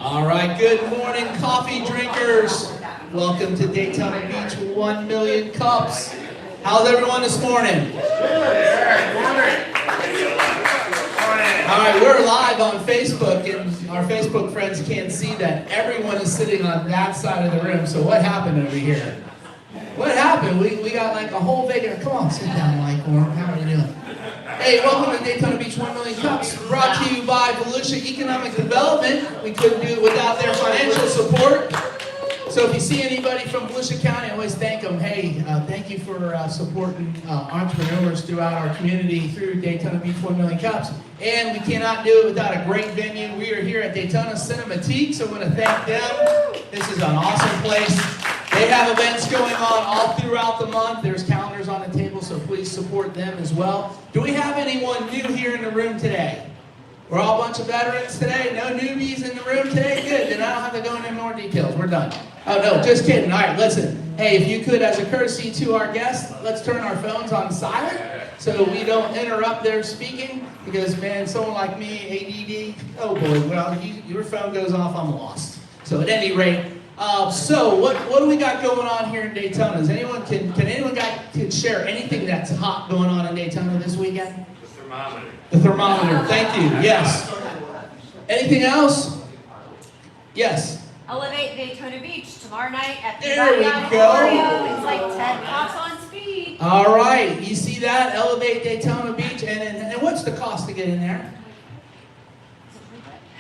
All right, good morning, coffee drinkers. Welcome to Daytona Beach 1 million cups. How's everyone this morning? All right, we're live on Facebook, and our Facebook friends can't see that everyone is sitting on that side of the room. So what happened over here? What happened? We got like a whole vacant. Come on, sit down, Mike. How are you doing? Hey, welcome to Daytona Beach 1 million cups, brought to you by Volusia Economic Development. We couldn't do it without their financial support. So if you see anybody from Volusia County, I always thank them. Hey, thank you for supporting entrepreneurs throughout our community through Daytona Beach 1 million cups. And we cannot do it without a great venue. We are here at Daytona Cinematique, so I want to thank them. This is an awesome place. They have events going on all throughout the month. There's calendars on the table, so please support them as well. Do we have anyone new here in the room today? We're all a bunch of veterans today. No newbies in the room today? Good, then I don't have to go into more details. We're done. Oh, no, just kidding. All right, listen. Hey, if you could, as a courtesy to our guests, let's turn our phones on silent so we don't interrupt their speaking. Because, man, someone like me, ADD, oh boy, well, your phone goes off, I'm lost. So at any rate, so what do we got going on here in Daytona? Is anyone can anyone can share anything that's hot going on in Daytona this weekend? The thermometer. The thermometer. Thank you. Yes. Anything else? Yes. Elevate Daytona Beach tomorrow night at There we Auditorium. go. It's like 10 cops on speed. All right. You see that? Elevate Daytona Beach, and what's the cost to get in there?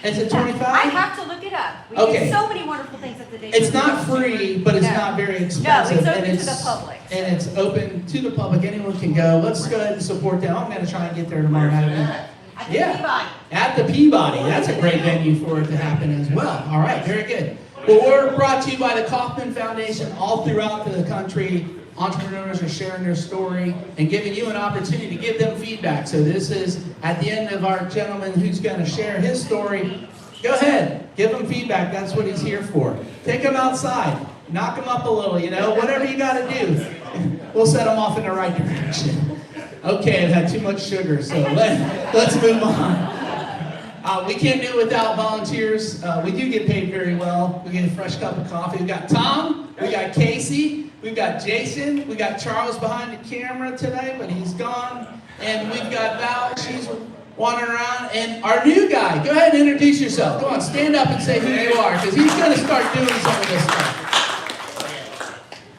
Is it $25? I have to look it up. We Okay. do so many wonderful things at the Daytona. It's not free, but it's not very expensive. No, it's and open to the public. And it's open to the public. Anyone can go. Let's go ahead and support them. I'm going to try and get there tomorrow night. At the Yeah. Peabody. At the Peabody. That's a great venue for it to happen as well. All right, very good. Well, we're brought to you by the Kaufman Foundation all throughout the country. Entrepreneurs are sharing their story and giving you an opportunity to give them feedback. So this is at the end of our gentleman who's going to share his story. Go ahead, give him feedback. That's what he's here for. Take him outside, knock him up a little, whatever you got to do. We'll set him off in the right direction. Okay, I've had too much sugar, so let's move on. We can't do it without volunteers. We do get paid very well. We get a fresh cup of coffee. We've got Tom, we got Casey, we've got Jason, we got Charles behind the camera today, but he's gone. And we've got Val, she's wandering around. And our new guy, go ahead and introduce yourself. Go on, stand up and say who you are, because he's going to start doing some of this stuff.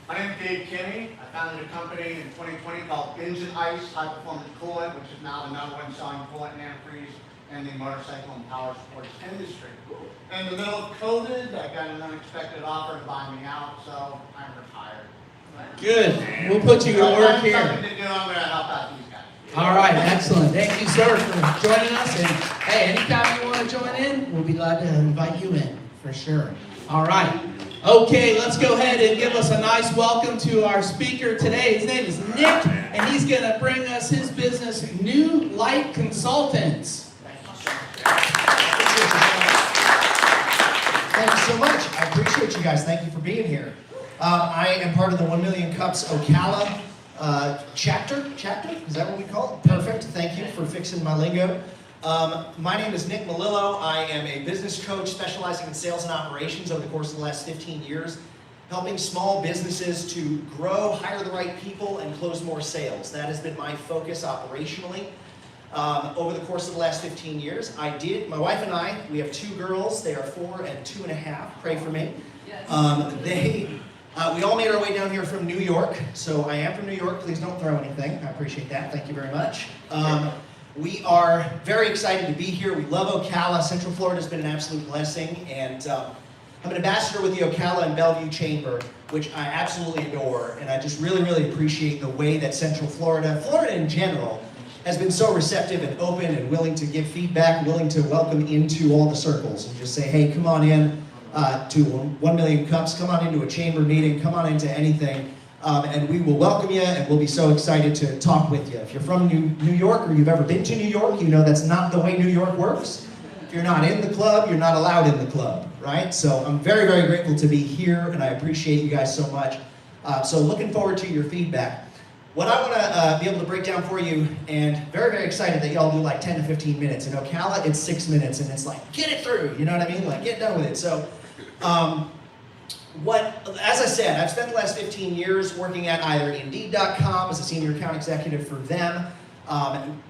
My name is Dave Kinney. I founded a company in 2020 called Engine Ice High Performance Coolant, which is now the #1 selling coolant and antifreeze in the motorcycle and power sports industry. In the middle of COVID, I got an unexpected offer to buy me out, so I'm retired. Good. We'll put you to work Something here. to do. I'm going to help out these guys. All right, excellent. Thank you, sir, for joining us. And hey, anytime you want to join in, we'll be glad to invite you in, for sure. All right. Okay, let's go ahead and give us a nice welcome to our speaker today. His name is Nick, and he's going to bring us his business, New Light Consultants. Thank you so much. I appreciate you guys. Thank you for being here. I am part of the 1 Million Cups Ocala chapter. Is that what we call it? Perfect. Thank you for fixing my lingo. My name is Nick Melillo. I am a business coach specializing in sales and operations over the course of the last 15 years, helping small businesses to grow, hire the right people, and close more sales. That has been my focus operationally. Over the course of the last 15 years, my wife and I, we have 2 girls. They are 4 and 2.5. Pray for me. We all made our way down here from New York. So I am from New York. Please don't throw anything. I appreciate that. Thank you very much. We are very excited to be here. We love Ocala. Central Florida has been an absolute blessing. And I'm an ambassador with the Ocala and Bellevue Chamber, which I absolutely adore. And I just really, really appreciate the way that Central Florida in general, has been so receptive and open and willing to give feedback, willing to welcome into all the circles and just say, hey, come on in to 1 Million Cups, come on into a chamber meeting, come on into anything, and we will welcome you, and we'll be so excited to talk with you. If you're from New York or you've ever been to New York, you know that's not the way New York works. If you're not in the club, you're not allowed in the club, right? So I'm very, very grateful to be here, and I appreciate you guys so much. So looking forward to your feedback. what I want to be able to break down for you, and very, very excited that y'all do like 10 to 15 minutes. In Ocala, it's 6 minutes, and it's like, get it through, you know what I mean? Like, get done with it. So, as I said, I've spent the last 15 years working at either Indeed.com as a senior account executive for them,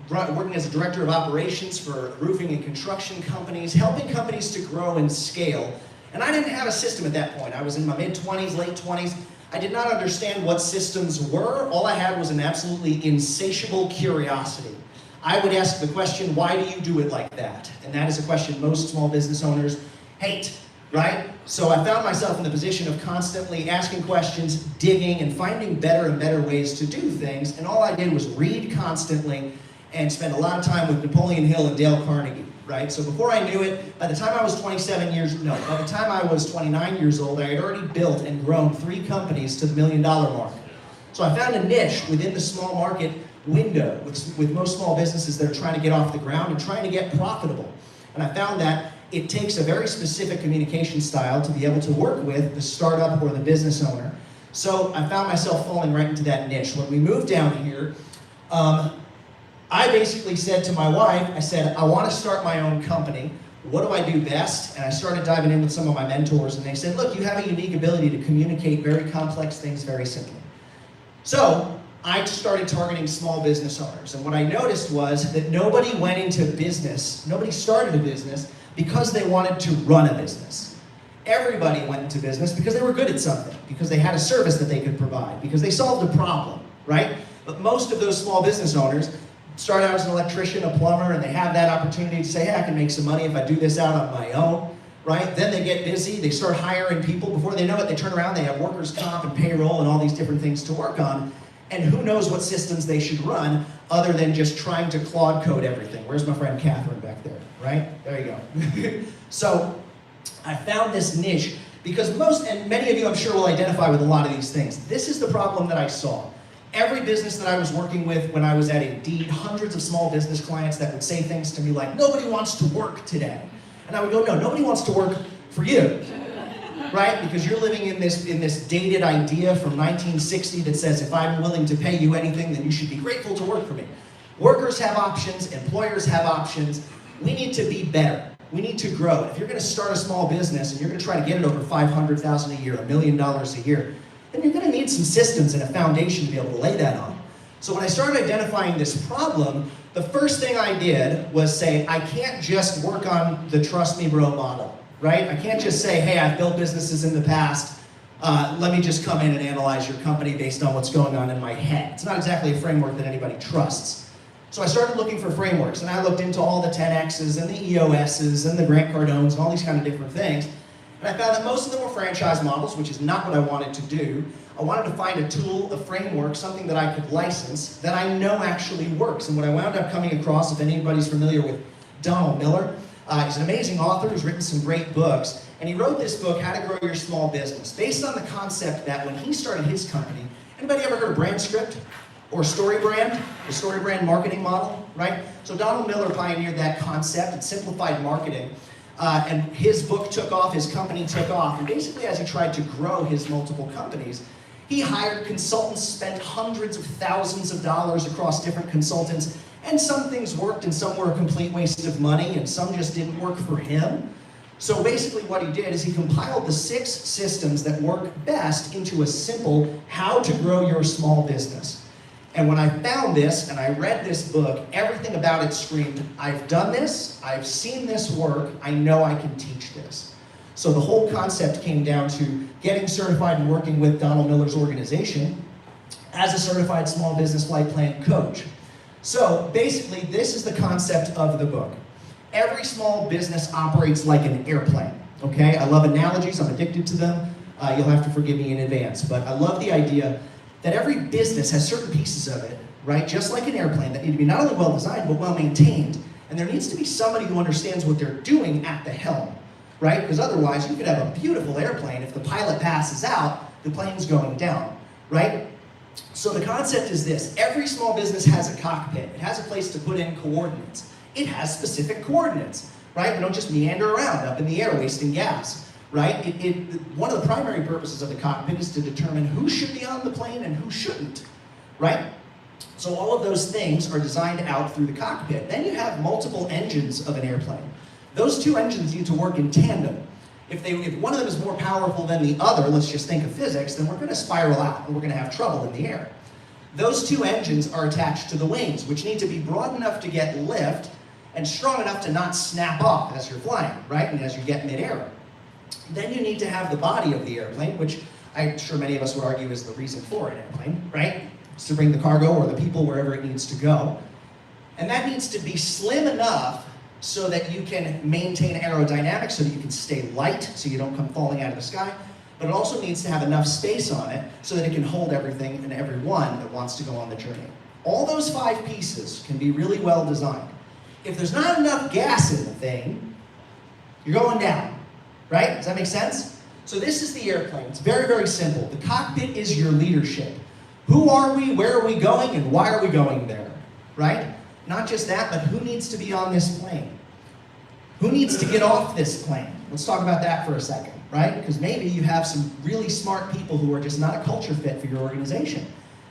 working as a director of operations for roofing and construction companies, helping companies to grow and scale. And I didn't have a system at that point. I was in my mid-20s, late 20s. I did not understand what systems were. All I had was an absolutely insatiable curiosity. I would ask the question, why do you do it like that? And that is a question most small business owners hate, right? So I found myself in the position of constantly asking questions, digging, and finding better and better ways to do things. And all I did was read constantly and spend a lot of time with Napoleon Hill and Dale Carnegie, right? So before I knew it, by the time I was 29 years old, I had already built and grown 3 companies to the $1 million mark. So I found a niche within the small market window with most small businesses that are trying to get off the ground and trying to get profitable. And I found that it takes a very specific communication style to be able to work with the startup or the business owner. So I found myself falling right into that niche. When we moved down here, I basically said to my wife, I said, I want to start my own company. What do I do best? And I started diving in with some of my mentors, and they said, look, you have a unique ability to communicate very complex things very simply. So I started targeting small business owners, and what I noticed was that nobody went into business, nobody started a business because they wanted to run a business. Everybody went into business because they were good at something, because they had a service that they could provide, because they solved a problem, right? But most of those small business owners start out as an electrician, a plumber, and they have that opportunity to say, hey, I can make some money if I do this out on my own, right? Then they get busy, they start hiring people. Before they know it, they turn around, they have workers' comp and payroll and all these different things to work on. And who knows what systems they should run other than just trying to Claude code everything. Where's my friend Catherine back there, right? There you go. So I found this niche because many of you I'm sure will identify with a lot of these things. This is the problem that I saw. Every business that I was working with when I was at Indeed, hundreds of small business clients that would say things to me like, nobody wants to work today. And I would go, no, nobody wants to work for you, right? Because you're living in this dated idea from 1960 that says, if I'm willing to pay you anything, then you should be grateful to work for me. Workers have options, employers have options. We need to be better. We need to grow. If you're gonna start a small business and you're gonna try to get it over $500,000 a year, $1 million a year, then you're going to need some systems and a foundation to be able to lay that on. So when I started identifying this problem, the first thing I did was say, I can't just work on the trust me bro model, right? I can't just say, hey, I've built businesses in the past, let me just come in and analyze your company based on what's going on in my head. It's not exactly a framework that anybody trusts. So I started looking for frameworks, and I looked into all the 10X's and the EOS's and the Grant Cardones and all these kind of different things. And I found that most of them were franchise models, which is not what I wanted to do. I wanted to find a tool, a framework, something that I could license that I know actually works. And what I wound up coming across, if anybody's familiar with Donald Miller, he's an amazing author who's written some great books. And he wrote this book, How to Grow Your Small Business, based on the concept that when he started his company, anybody ever heard of brand script or story brand? The story brand marketing model, right? So Donald Miller pioneered that concept. It simplified marketing. And his book took off, his company took off, and basically as he tried to grow his multiple companies, he hired consultants, spent hundreds of thousands of dollars across different consultants, and some things worked and some were a complete waste of money and some just didn't work for him. So basically what he did is he compiled the 6 systems that work best into a simple how to grow your small business. And when I found this and I read this book, everything about it screamed, I've done this, I've seen this work, I know I can teach this. So the whole concept came down to getting certified and working with Donald Miller's organization as a certified small business flight plan coach. So basically, this is the concept of the book. Every small business operates like an airplane, okay? I love analogies, I'm addicted to them. You'll have to forgive me in advance, but I love the idea that every business has certain pieces of it, right? Just like an airplane that need to be not only well designed, but well maintained. And there needs to be somebody who understands what they're doing at the helm, right? Because otherwise you could have a beautiful airplane. If the pilot passes out, the plane's going down, right? So the concept is this. Every small business has a cockpit. It has a place to put in coordinates. It has specific coordinates, right? We don't just meander around up in the air wasting gas. Right? One of the primary purposes of the cockpit is to determine who should be on the plane and who shouldn't. right? So all of those things are designed out through the cockpit. Then you have multiple engines of an airplane. Those two engines need to work in tandem. If one of them is more powerful than the other, let's just think of physics, then we're going to spiral out and we're going to have trouble in the air. Those two engines are attached to the wings, which need to be broad enough to get lift and strong enough to not snap off as you're flying, right? And as you get midair. Then you need to have the body of the airplane, which I'm sure many of us would argue is the reason for an airplane, right? It's to bring the cargo or the people wherever it needs to go. And that needs to be slim enough so that you can maintain aerodynamics, so that you can stay light, so you don't come falling out of the sky. But it also needs to have enough space on it so that it can hold everything and everyone that wants to go on the journey. All those 5 pieces can be really well designed. If there's not enough gas in the thing, you're going down, right? Does that make sense? So this is the airplane. It's very, very simple. The cockpit is your leadership. Who are we, where are we going, and why are we going there, right? Not just that, but who needs to be on this plane? Who needs to get off this plane? Let's talk about that for a second, right? Because maybe you have some really smart people who are just not a culture fit for your organization.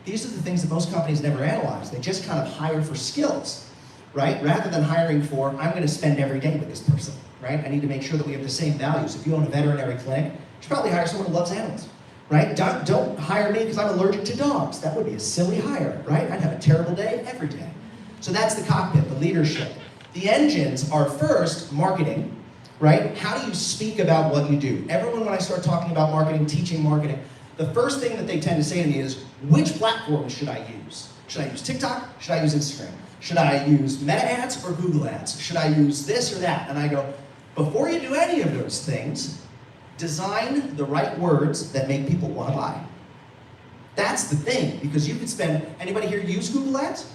These are the things that most companies never analyze. They just kind of hire for skills, right? Rather than hiring for, I'm going to spend every day with this person, right? I need to make sure that we have the same values. If you own a veterinary clinic, you should probably hire someone who loves animals, right? Don't hire me because I'm allergic to dogs. That would be a silly hire, right? I'd have a terrible day every day. So that's the cockpit, the leadership. The engines are first marketing, right? How do you speak about what you do? Everyone, when I start talking about marketing, teaching marketing, the first thing that they tend to say to me is, which platform should I use? Should I use TikTok? Should I use Instagram? Should I use Meta ads or Google ads? Should I use this or that? And I go, before you do any of those things, design the right words that make people want to buy. That's the thing, because you could spend, anybody here use Google ads?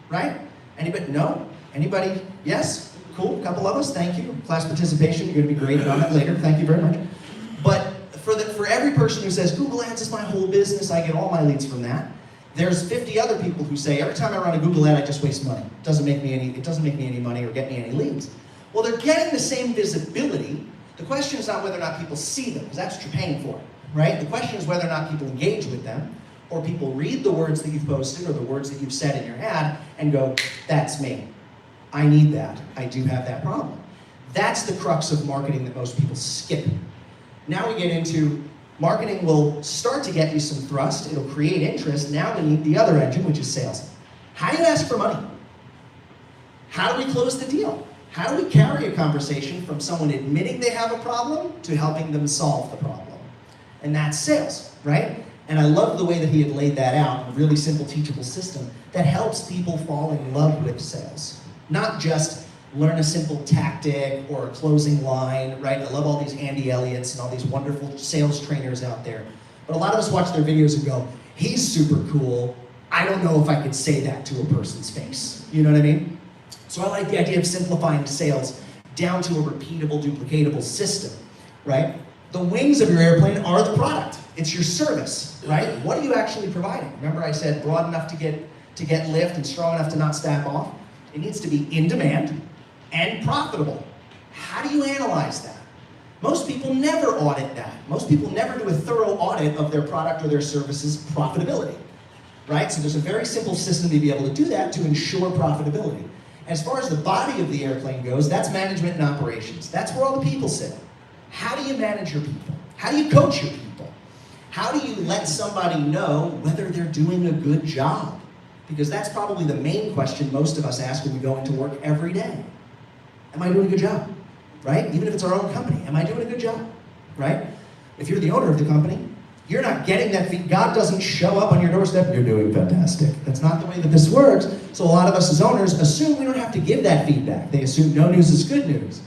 Right? Anybody? No? Anybody? Yes? Cool, a couple of us, thank you. Class participation, you're going to be graded on that later, thank you very much. But for every person who says, Google ads is my whole business, I get all my leads from that, there's 50 other people who say, every time I run a Google ad, I just waste money. It doesn't make me any money or get me any leads. Well, they're getting the same visibility. The question is not whether or not people see them, because that's what you're paying for, right? The question is whether or not people engage with them, or people read the words that you've posted or the words that you've said in your ad and go, that's me. I need that. I do have that problem. That's the crux of marketing that most people skip. Now we get into marketing will start to get you some thrust. It'll create interest. Now we need the other engine, which is sales. How do you ask for money? How do we close the deal? How do we carry a conversation from someone admitting they have a problem to helping them solve the problem? And that's sales, right? And I love the way that he had laid that out, a really simple, teachable system that helps people fall in love with sales. Not just learn a simple tactic or a closing line, right? I love all these Andy Elliott's and all these wonderful sales trainers out there. But a lot of us watch their videos and go, he's super cool. I don't know if I could say that to a person's face. You know what I mean? So I like the idea of simplifying sales down to a repeatable, duplicatable system, right? The wings of your airplane are the product. It's your service, right? What are you actually providing? Remember I said broad enough to get lift and strong enough to not snap off? It needs to be in demand and profitable. How do you analyze that? Most people never audit that. Most people never do a thorough audit of their product or their service's profitability, right? So there's a very simple system to be able to do that to ensure profitability. As far as the body of the airplane goes, that's management and operations. That's where all the people sit. How do you manage your people? How do you coach your people? How do you let somebody know whether they're doing a good job? Because that's probably the main question most of us ask when we go into work every day. Am I doing a good job? Right? Even if it's our own company, am I doing a good job? Right? If you're the owner of the company, you're not getting that feedback. God doesn't show up on your doorstep, you're doing fantastic. That's not the way that this works. So a lot of us as owners assume we don't have to give that feedback. They assume no news is good news.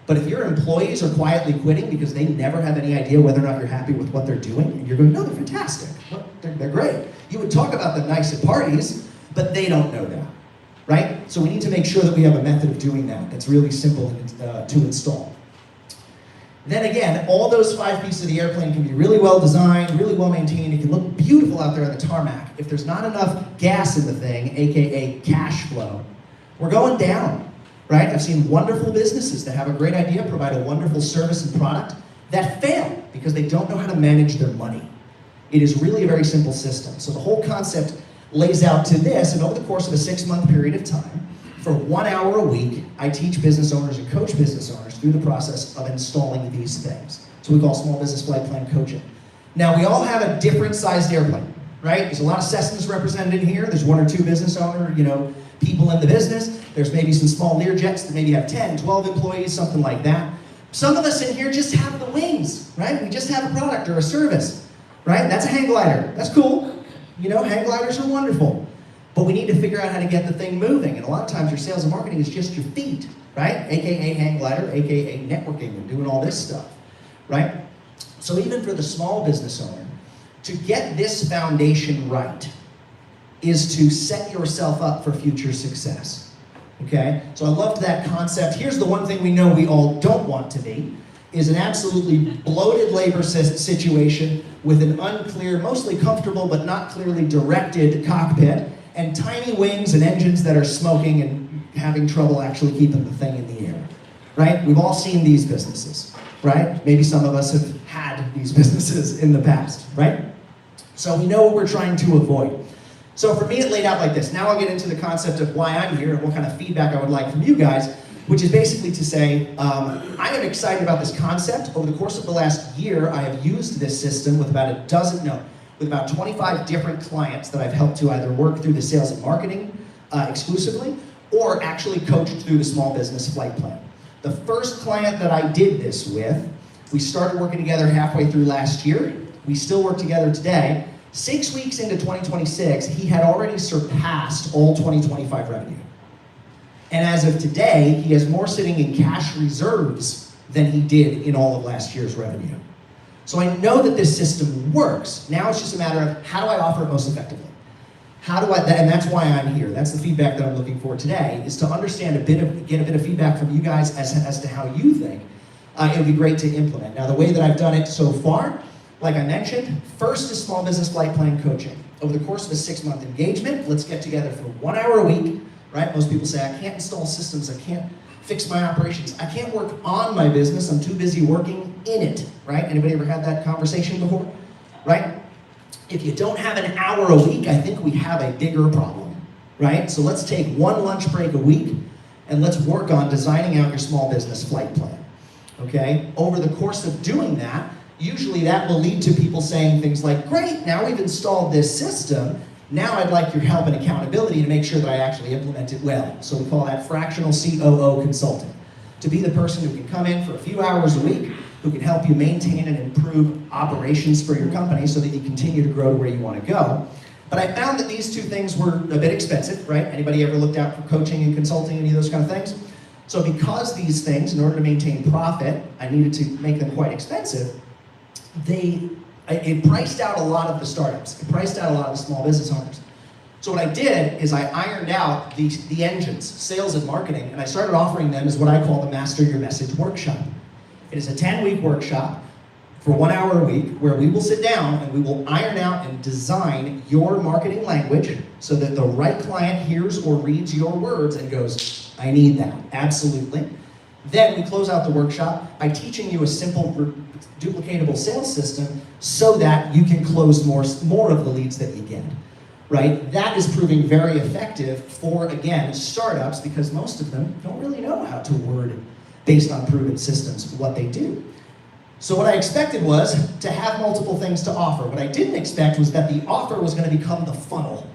But if your employees are quietly quitting because they never have any idea whether or not you're happy with what they're doing, and you're going, no, they're fantastic. Well, they're great. You would talk about them nice at parties, but they don't know that, right? So we need to make sure that we have a method of doing that that's really simple to install. Then again, all those 5 pieces of the airplane can be really well designed, really well maintained. It can look beautiful out there on the tarmac. If there's not enough gas in the thing, AKA cash flow, we're going down. Right? I've seen wonderful businesses that have a great idea, provide a wonderful service and product that fail because they don't know how to manage their money. It is really a very simple system. So the whole concept lays out to this, and over the course of a 6-month period of time, for 1 hour a week, I teach business owners and coach business owners through the process of installing these things. So we call small business flight plan coaching. Now, we all have a different sized airplane, right? There's a lot of Cessnas represented in here. There's 1 or 2 business owner, people in the business. There's maybe some small Learjets that maybe have 10, 12 employees, something like that. Some of us in here just have the wings, right? We just have a product or a service, right? That's a hang glider. That's cool. Hang gliders are wonderful. But we need to figure out how to get the thing moving. And a lot of times your sales and marketing is just your feet, right? AKA hang glider, AKA networking and doing all this stuff, right? So even for the small business owner, to get this foundation right is to set yourself up for future success, okay? So I loved that concept. Here's the one thing we know we all don't want to be, is an absolutely bloated labor situation with an unclear, mostly comfortable but not clearly directed cockpit, and tiny wings and engines that are smoking and having trouble actually keeping the thing in the air, right? We've all seen these businesses, right? Maybe some of us have had these businesses in the past, right? So we know what we're trying to avoid. So for me, it laid out like this. Now I'll get into the concept of why I'm here and what kind of feedback I would like from you guys, which is basically to say, I am excited about this concept. Over the course of the last year, I have used this system with about 25 different clients that I've helped to either work through the sales and marketing exclusively, or actually coached through the small business flight plan. The first client that I did this with, we started working together halfway through last year. We still work together today. 6 weeks into 2026, he had already surpassed all 2025 revenue. And as of today, he has more sitting in cash reserves than he did in all of last year's revenue. So I know that this system works. Now it's just a matter of how do I offer it most effectively? And that's why I'm here. That's the feedback that I'm looking for today, is to understand get a bit of feedback from you guys as to how you think it would be great to implement. Now, the way that I've done it so far, like I mentioned, first is small business flight plan coaching. Over the course of a 6-month engagement, let's get together for 1 hour a week, right? Most people say, I can't install systems, I can't fix my operations, I can't work on my business, I'm too busy working in it, right? Anybody ever had that conversation before, right? If you don't have an hour a week, I think we have a bigger problem, right? So let's take 1 lunch break a week and let's work on designing out your small business flight plan, okay? Over the course of doing that, usually that will lead to people saying things like, great, now we've installed this system, now I'd like your help and accountability to make sure that I actually implement it well. So we call that fractional COO consulting. To be the person who can come in for a few hours a week, who can help you maintain and improve operations for your company so that you continue to grow to where you want to go. But I found that these two things were a bit expensive, right? Anybody ever looked out for coaching and consulting, any of those kind of things? So because these things, in order to maintain profit, I needed to make them quite expensive, it priced out a lot of the startups. It priced out a lot of the small business owners. So what I did is I ironed out the engines, sales and marketing, and I started offering them as what I call the Master Your Message workshop. It is a 10-week workshop for 1 hour a week where we will sit down and we will iron out and design your marketing language so that the right client hears or reads your words and goes, I need that, absolutely. Then we close out the workshop by teaching you a simple duplicatable sales system so that you can close more of the leads that you get, right? That is proving very effective for, again, startups, because most of them don't really know how to word based on proven systems what they do. So what I expected was to have multiple things to offer. What I didn't expect was that the offer was going to become the funnel.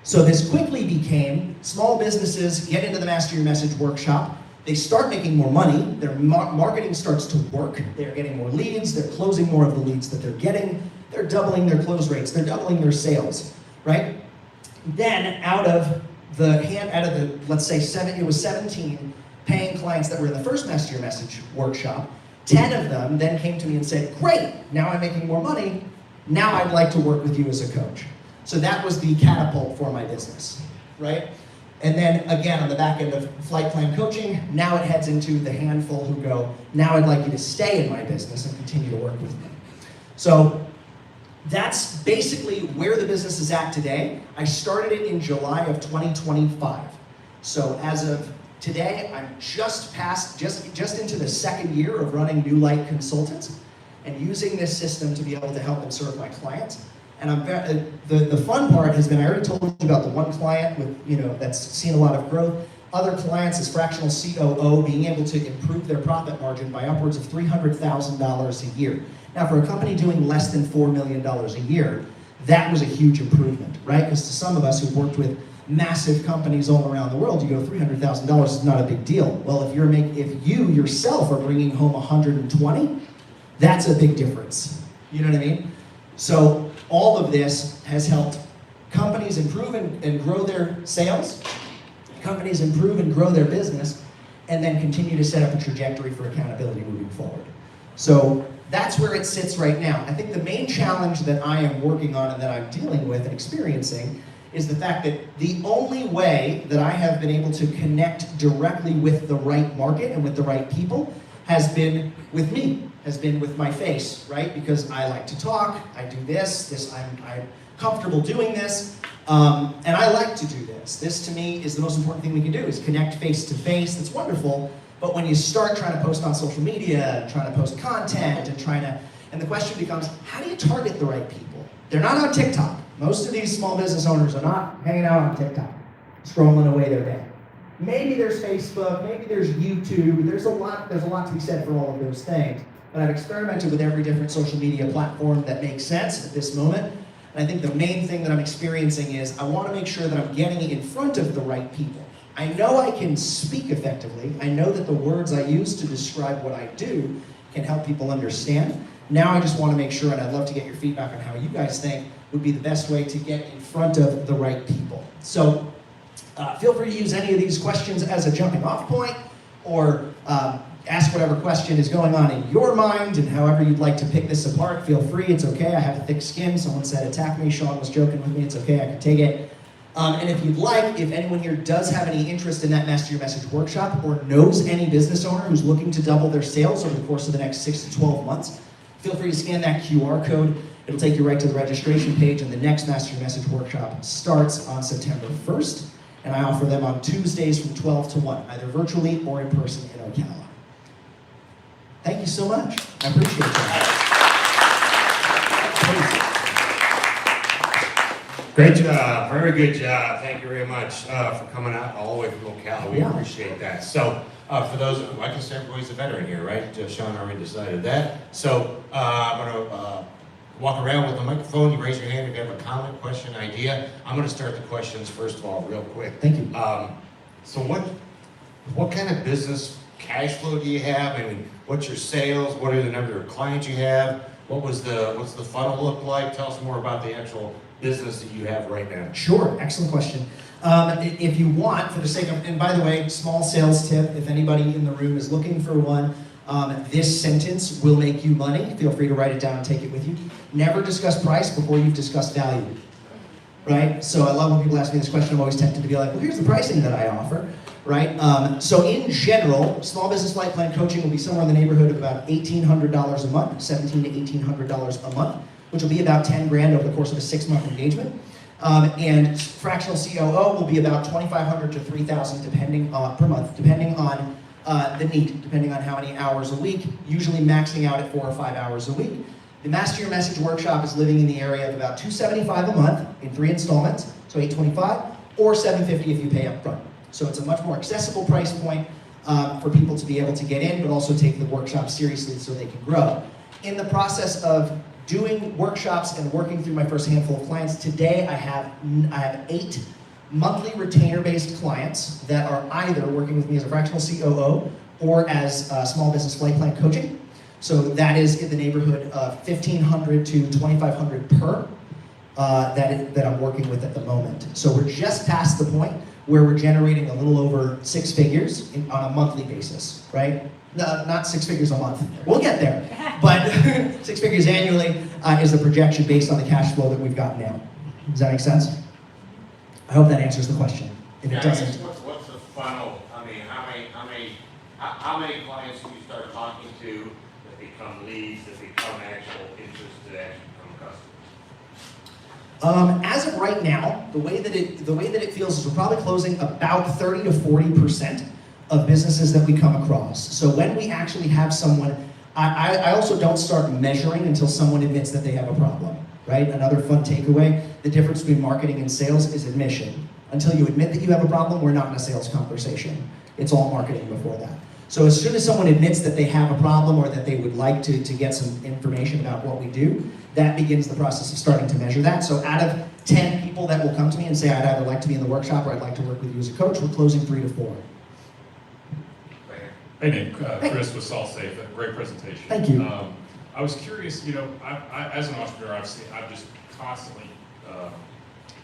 So this quickly became small businesses get into the Master Your Message workshop. They start making more money, their marketing starts to work, they're getting more leads, they're closing more of the leads that they're getting, they're doubling their close rates, they're doubling their sales, right? Then out of the, let's say it was 17 paying clients that were in the first Master Your Message workshop, 10 of them then came to me and said, great, now I'm making more money, now I'd like to work with you as a coach. So that was the catapult for my business, right? And then again, on the back end of flight plan coaching, now it heads into the handful who go, now I'd like you to stay in my business and continue to work with me. So that's basically where the business is at today. I started it in July of 2025. So as of today, I'm just into the 2nd year of running New Light Consultants and using this system to be able to help and serve my clients. And the fun part has been, I already told you about the one client with, that's seen a lot of growth. Other clients as fractional COO being able to improve their profit margin by upwards of $300,000 a year. Now for a company doing less than $4 million a year, that was a huge improvement, right? Because to some of us who've worked with massive companies all around the world, you go $300,000 is not a big deal. Well, if you yourself are bringing home 120, that's a big difference. You know what I mean? So all of this has helped companies improve and grow their sales, companies improve and grow their business, and then continue to set up a trajectory for accountability moving forward. So that's where it sits right now. I think the main challenge that I am working on and that I'm dealing with and experiencing is the fact that the only way that I have been able to connect directly with the right market and with the right people has been with me, has been with my face, right? Because I like to talk, I do this, I'm comfortable doing this, and I like to do this. This to me is the most important thing we can do, is connect face to face. That's wonderful, but when you start trying to post on social media, trying to post content, and the question becomes, how do you target the right people? They're not on TikTok. Most of these small business owners are not hanging out on TikTok, scrolling away their day. Maybe there's Facebook, maybe there's YouTube, there's a lot to be said for all of those things. But I've experimented with every different social media platform that makes sense at this moment. And I think the main thing that I'm experiencing is I want to make sure that I'm getting in front of the right people. I know I can speak effectively. I know that the words I use to describe what I do can help people understand. Now I just want to make sure, and I'd love to get your feedback on how you guys think would be the best way to get in front of the right people. So feel free to use any of these questions as a jumping off point, or ask whatever question is going on in your mind, and however you'd like to pick this apart, feel free, it's okay. I have a thick skin. Someone said attack me, Sean was joking with me, it's okay, I can take it. And if you'd like, if anyone here does have any interest in that Master Your Message workshop, or knows any business owner who's looking to double their sales over the course of the next 6 to 12 months, feel free to scan that QR code. It'll take you right to the registration page, and the next Master Your Message workshop starts on September 1st, and I offer them on Tuesdays from 12 to 1, either virtually or in person in Ocala. Thank you so much. I appreciate that. Great job. Very good job. Thank you very much for coming out all the way from Ocala. We appreciate that. So for those, I guess everybody's a veteran here, right? Sean already decided that. So I'm going to walk around with the microphone. You raise your hand if you have a comment, question, idea. I'm going to start the questions first of all real quick. Thank you. So what kind of business cash flow do you have? I mean, what's your sales? What are the number of clients you have? What's the funnel look like? Tell us more about the actual business that you have right now. Sure, excellent question. If you want, for the sake of, and by the way, small sales tip, if anybody in the room is looking for one, this sentence will make you money. Feel free to write it down and take it with you. Never discuss price before you've discussed value, right? So I love when people ask me this question. I'm always tempted to be like, well, here's the pricing that I offer, right? So in general, small business flight plan coaching will be somewhere in the neighborhood of about $1,800 a month, $1,700 to $1,800 a month, which will be about 10 grand over the course of a 6-month engagement. And fractional COO will be about $2,500 to $3,000 per month, depending on the need, depending on how many hours a week, usually maxing out at 4 or 5 hours a week. The Master Your Message workshop is living in the area of about $275 a month in 3 installments, so $825, or $750 if you pay up front. So it's a much more accessible price point for people to be able to get in, but also take the workshop seriously so they can grow. In the process of doing workshops and working through my first handful of clients, today I have 8 monthly retainer-based clients that are either working with me as a fractional COO or as small business flight plan coaching. So that is in the neighborhood of $1,500 to $2,500 per that I'm working with at the moment. So we're just past the point where we're generating a little over 6 figures on a monthly basis, right? No, not 6 figures a month. We'll get there. But 6 figures annually is the projection based on the cash flow that we've got now. Does that make sense? I hope that answers the question. If it doesn't, What's the funnel? I mean, how many clients can you start talking to that become leads, that become actual interest, that actually become customers? As of right now, the way that it feels is we're probably closing about 30 to 40% of businesses that we come across. So when we actually have someone, I also don't start measuring until someone admits that they have a problem, right? Another fun takeaway, the difference between marketing and sales is admission. Until you admit that you have a problem, we're not in a sales conversation. It's all marketing before that. So as soon as someone admits that they have a problem or that they would like to get some information about what we do, that begins the process of starting to measure that. So out of 10 people that will come to me and say, I'd either like to be in the workshop or I'd like to work with you as a coach, we're closing 3 to 4. Hey Nick, Chris with SaltSafe, great presentation. Thank you. I was curious, you know, I as an entrepreneur, I've just constantly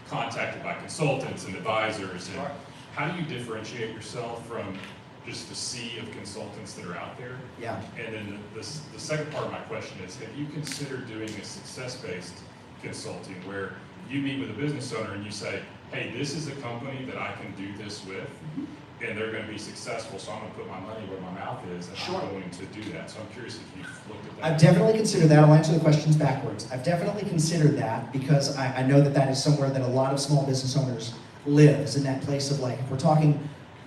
contacted by consultants and advisors. And how do you differentiate yourself from just the sea of consultants that are out there? Yeah. And then the second part of my question is, have you considered doing a success-based consulting where you meet with a business owner and you say, hey, this is a company that I can do this with, and they're going to be successful, so I'm going to put my money where my mouth is, and Sure. I'm going to do that. So I'm curious if you've looked at that. I've definitely considered that. I'll answer the questions backwards. I've definitely considered that because I know that that is somewhere that a lot of small business owners live, is in that place of like, if we're talking,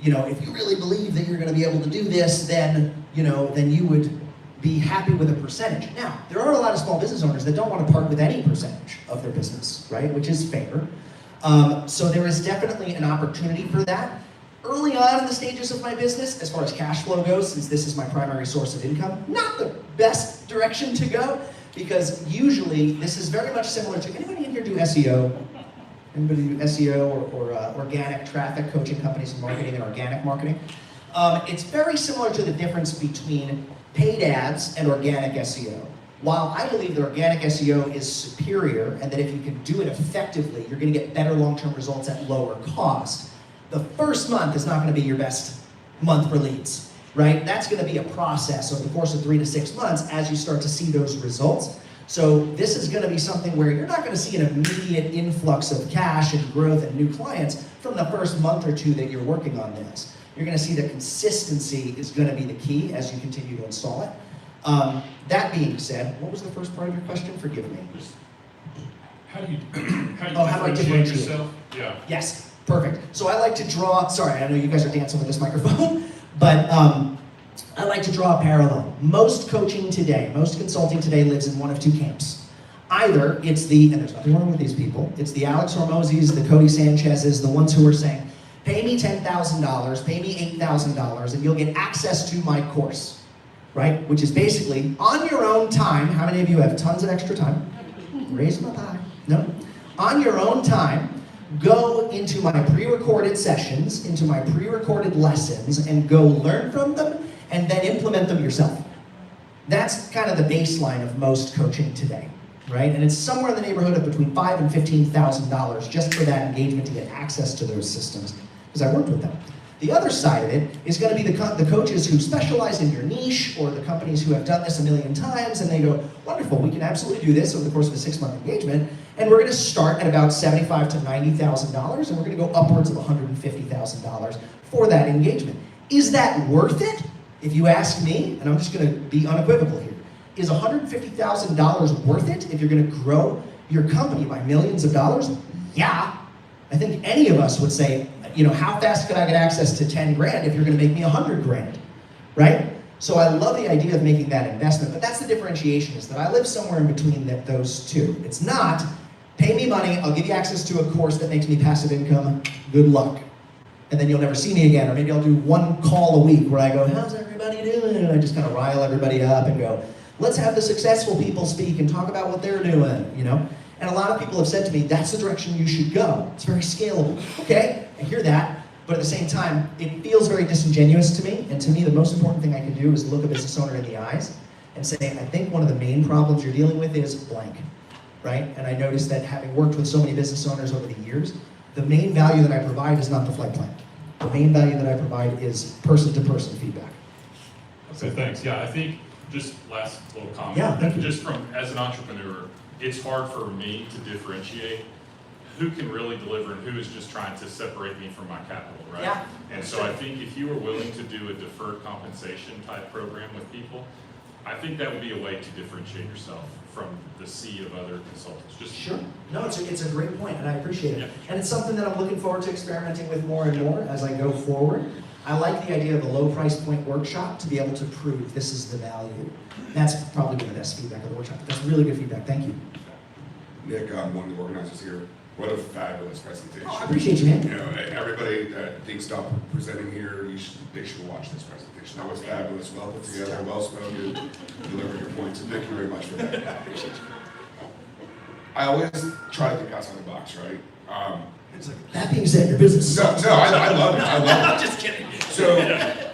you know, if you really believe that you're going to be able to do this, then, you know, then you would be happy with a percentage. Now, there are a lot of small business owners that don't want to part with any percentage of their business, right, which is fair. So there is definitely an opportunity for that. Early on in the stages of my business, as far as cash flow goes, since this is my primary source of income, not the best direction to go, because usually this is very much similar to, anybody in here do SEO? Anybody do SEO or organic traffic, coaching companies and marketing and organic marketing? It's very similar to the difference between paid ads and organic SEO. While I believe that organic SEO is superior and that if you can do it effectively, you're going to get better long-term results at lower cost, the first month is not going to be your best month for leads, right? That's going to be a process over the course of 3 to 6 months as you start to see those results. So this is going to be something where you're not going to see an immediate influx of cash and growth and new clients from the first month or 2 that you're working on this. You're going to see that consistency is going to be the key as you continue to install it. That being said, what was the first part of your question? Forgive me. How do you how do I differentiate yourself? Yeah. Yes, perfect. So I like to draw, sorry, I know you guys are dancing with this microphone, but I like to draw a parallel. Most coaching today, most consulting today lives in one of 2 camps. Either it's the, and there's nothing wrong with these people, it's the Alex Hormozis, the Cody Sanchez's, the ones who are saying, pay me $10,000, pay me $8,000, and you'll get access to my course, right? Which is basically, on your own time, how many of you have tons of extra time? Raise them up high. No? On your own time, go into my pre-recorded sessions, into my pre-recorded lessons, and go learn from them, and then implement them yourself. That's kind of the baseline of most coaching today, right? And it's somewhere in the neighborhood of between $5,000 and $15,000 just for that engagement to get access to those systems, because I worked with them. The other side of it is going to be the coaches who specialize in your niche, or the companies who have done this a million times, and they go, wonderful, we can absolutely do this over the course of a 6-month engagement, and we're going to start at about $75,000 to $90,000, and we're going to go upwards of $150,000 for that engagement. Is that worth it? If you ask me, and I'm just going to be unequivocal here, is $150,000 worth it if you're going to grow your company by millions of dollars? Yeah. I think any of us would say, you know, how fast could I get access to 10 grand if you're going to make me 100 grand, right? So I love the idea of making that investment, but that's the differentiation, is that I live somewhere in between those 2. It's not, pay me money, I'll give you access to a course that makes me passive income, good luck. And then you'll never see me again, or maybe I'll do 1 call a week where I go, how's everybody doing? And I just kind of rile everybody up and go, let's have the successful people speak and talk about what they're doing, you know? And a lot of people have said to me, that's the direction you should go. It's very scalable. Okay, I hear that, but at the same time, it feels very disingenuous to me, and to me the most important thing I can do is look a business owner in the eyes and say, I think one of the main problems you're dealing with is blank, right? And I noticed that having worked with so many business owners over the years, the main value that I provide is not the flight plan. The main value that I provide is person-to-person feedback. Okay, thanks. Yeah, I think just last little comment. Yeah, thank you. Just from, as an entrepreneur, it's hard for me to differentiate who can really deliver and who is just trying to separate me from my capital, right? Yeah. And so I think if you are willing to do a deferred compensation type program with people, I think that would be a way to differentiate yourself from the sea of other consultants. Just Sure. No, it's a great point, and I appreciate it. Yeah. And it's something that I'm looking forward to experimenting with more and more as I go forward. I like the idea of a low price point workshop to be able to prove this is the value. That's probably the best feedback of the workshop. That's really good feedback. Thank you. Nick, I'm one of the organizers here. What a fabulous presentation. Oh, I appreciate you, man. You know, everybody that thinks about presenting here, they should watch this presentation. That was fabulous, well put together, well spoken, delivered your points, and thank you very much for that. I appreciate you. I always try to think outside the box, right? That being said, your business is No, I love it. I love it. I'm just kidding. So,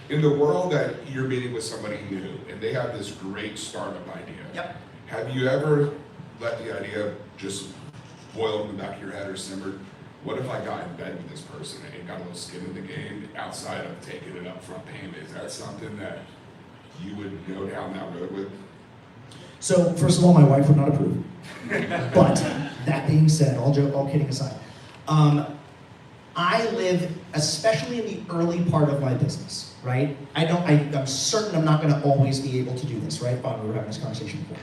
in the world that you're meeting with somebody new, and they have this great startup idea. Yep. Have you ever let the idea just boil in the back of your head or simmered? What if I got in bed with this person and got a little skin in the game outside of taking an upfront payment? Is that something that you would go down that road with? So, first of all, my wife would not approve. But, that being said, all kidding aside, I live, especially in the early part of my business, right? I'm certain I'm not gonna always be able to do this, right? Bob, we were having this conversation before.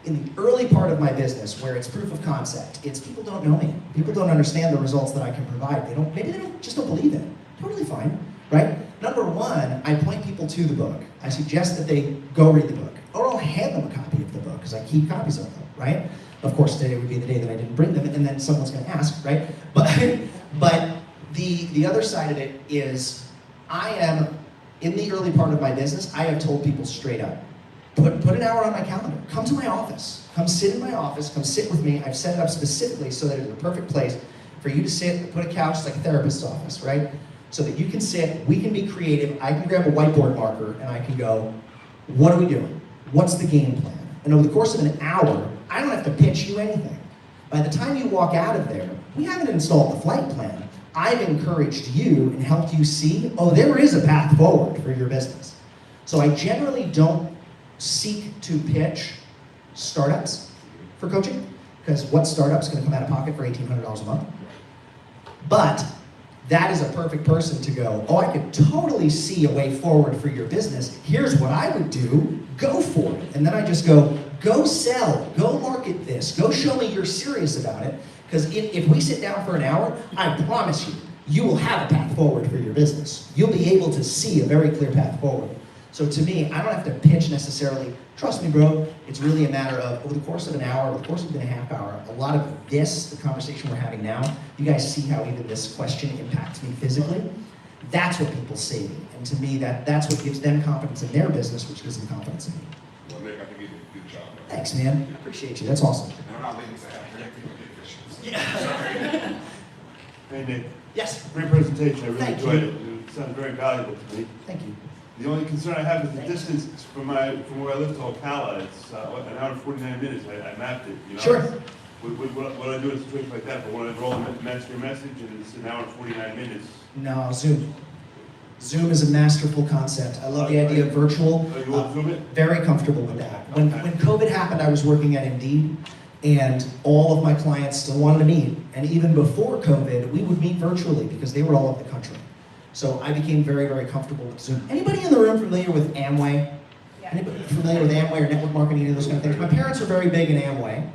In the early part of my business, where it's proof of concept, it's people don't know me. People don't understand the results that I can provide. Maybe they just don't believe it. Totally fine, right? Number one, I point people to the book. I suggest that they go read the book. Or I'll hand them a copy of the book, because I keep copies of them, right? Of course, today would be the day that I didn't bring them, and then someone's gonna ask, right? But the other side of it is, I am, in the early part of my business, I have told people straight up, put an hour on my calendar, come to my office, come sit in my office, come sit with me. I've set it up specifically so that it's the perfect place for you to sit, put a couch, it's like a therapist's office, right? So that you can sit, we can be creative, I can grab a whiteboard marker and I can go, what are we doing? What's the game plan? And over the course of an hour, I don't have to pitch you anything. By the time you walk out of there, we haven't installed the flight plan. I've encouraged you and helped you see, oh, there is a path forward for your business. So I generally don't seek to pitch startups for coaching, because what startup's gonna come out of pocket for $1,800 a month? But that is a perfect person to go, oh, I could totally see a way forward for your business. Here's what I would do, go for it. And then I just go sell, go market this, go show me you're serious about it. Because if we sit down for an hour, I promise you, you will have a path forward for your business. You'll be able to see a very clear path forward. So to me, I don't have to pitch necessarily. Trust me, bro, it's really a matter of, over the course of an hour, over the course of even a half hour, a lot of this, the conversation we're having now, you guys see how even this question impacts me physically. That's what people say to me. And to me, that's what gives them confidence in their business, which gives them confidence in me. Well, Nick, I think you did a good job. Thanks, man. I appreciate you. That's awesome. And I'm not leaving this out. Yeah. Hey Nick, Yes. great presentation, I really Thank enjoyed you. it. It sounded very valuable to me. Thank you. The only concern I have is the Thanks. distance from where I live to Ocala. It's an hour and 49 minutes. I mapped it, you know? Sure. What do I do in a situation like that? If I want to enroll in Master Your Message and it's an hour and 49 minutes? No, Zoom. Zoom is a masterful concept. I love the idea of virtual. You want to Zoom it? Very comfortable with that. When COVID happened, I was working at Indeed, and all of my clients still wanted to meet. And even before COVID, we would meet virtually because they were all over the country. So I became very, very comfortable with Zoom. Anybody in the room familiar with Amway? Anybody familiar with Amway or network marketing, any of those kind of things? My parents are very big in Amway,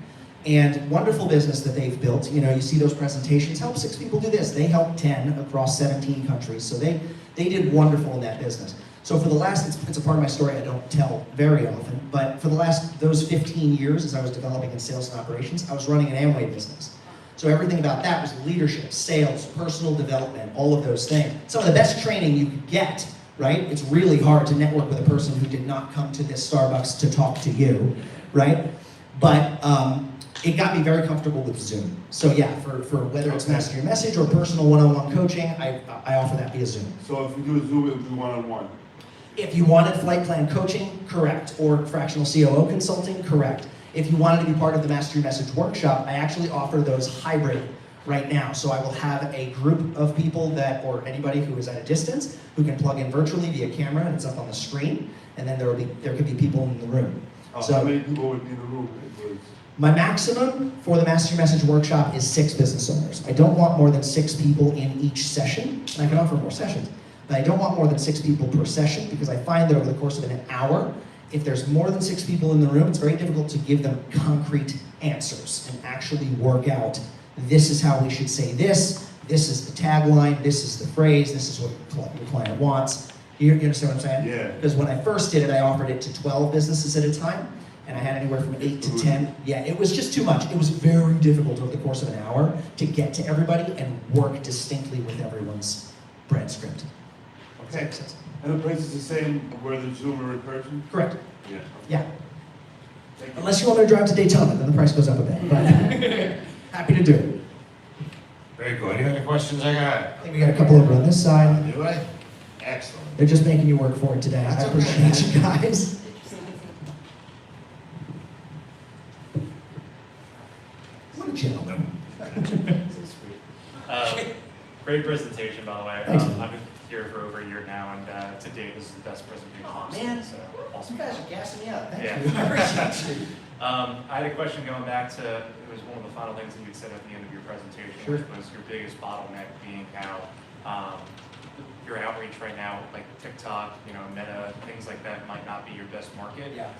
and wonderful business that they've built. You know, you see those presentations, help 6 people do this. They helped 10 across 17 countries. So they did wonderful in that business. So for the last, it's a part of my story I don't tell very often, but for those 15 years as I was developing in sales and operations, I was running an Amway business. So everything about that was leadership, sales, personal development, all of those things. Some of the best training you could get, right? It's really hard to network with a person who did not come to this Starbucks to talk to you, right? But it got me very comfortable with Zoom. So yeah, for whether it's Master Your Message or personal one-on-one coaching, I offer that via Zoom. So if we do a Zoom, it would be one-on-one? If you wanted flight plan coaching, correct. Or fractional COO consulting, correct. If you wanted to be part of the Master Your Message workshop, I actually offer those hybrid right now. So I will have a group of people or anybody who is at a distance who can plug in virtually via camera, and it's up on the screen, and then there could be people in the room. So how many people would be in the room? My maximum for the Master Your Message workshop is 6 business owners. I don't want more than 6 people in each session, and I can offer more sessions. But I don't want more than 6 people per session because I find that over the course of an hour, if there's more than 6 people in the room, it's very difficult to give them concrete answers and actually work out, this is how we should say this is the tagline, this is the phrase, this is what your client wants. You understand what I'm saying? Yeah. Because when I first did it, I offered it to 12 businesses at a time. and I had anywhere from 8 to 10. Yeah, it was just too much. It was very difficult over the course of an hour to get to everybody and work distinctly with everyone's brand script. Okay. And the price is the same whether Zoom or in person? Correct. Yeah. Yeah. Thank you. Unless you want me to drive to Daytona, then the price goes up a bit. But happy to do it. Very cool. Any other questions I got? I think we got a couple over on this side. Do I? Excellent. They're just making you work for it today. That's I okay. appreciate you guys. What a gentleman. Great presentation, by the way. Thanks. I've been here for over a year now, and to date, this is the best presentation Aw, I've seen. man. So, You awesome. guys are gassing me up. Thank Yeah. you. I appreciate you. I had a question going back to, it was one of the final things that you said at the end of your presentation, Sure. which was your biggest bottleneck being how your outreach right now, like TikTok, Meta, things like that might not be your best market. Yeah.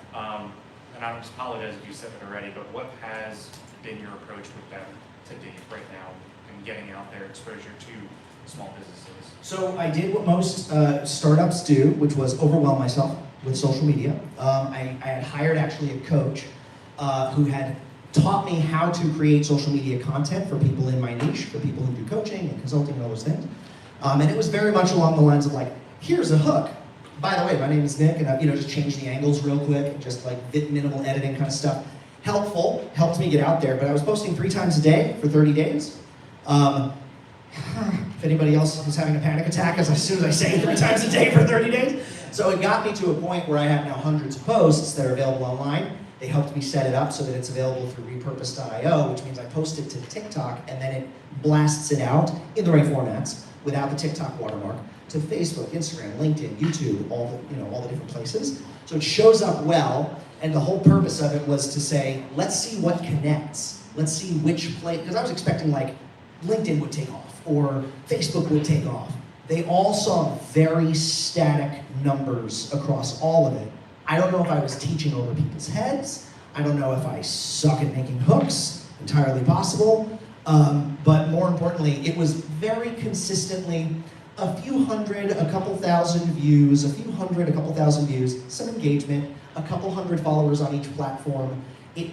And I just apologize if you said it already, but what has been your approach with them to date right now and getting out there, exposure to small businesses? So I did what most startups do, which was overwhelm myself with social media. I had hired actually a coach who had taught me how to create social media content for people in my niche, for people who do coaching and consulting and all those things. And it was very much along the lines of like, here's a hook. By the way, my name is Nick, and I just changed the angles real quick, just like minimal editing kind of stuff. Helpful, helped me get out there, but I was posting 3 times a day for 30 days. If anybody else is having a panic attack as soon as I say 3 times a day for 30 days. So it got me to a point where I have now hundreds of posts that are available online. They helped me set it up so that it's available through repurpose.io, which means I post it to TikTok and then it blasts it out in the right formats without the TikTok watermark to Facebook, Instagram, LinkedIn, YouTube, all the different places. So it shows up well, and the whole purpose of it was to say, let's see what connects. Let's see which place, because I was expecting like LinkedIn would take off or Facebook would take off. They all saw very static numbers across all of it. I don't know if I was teaching over people's heads. I don't know if I suck at making hooks, entirely possible. But more importantly, it was very consistently a few hundred, a couple thousand views, a few hundred, a couple thousand views, some engagement, a couple hundred followers on each platform.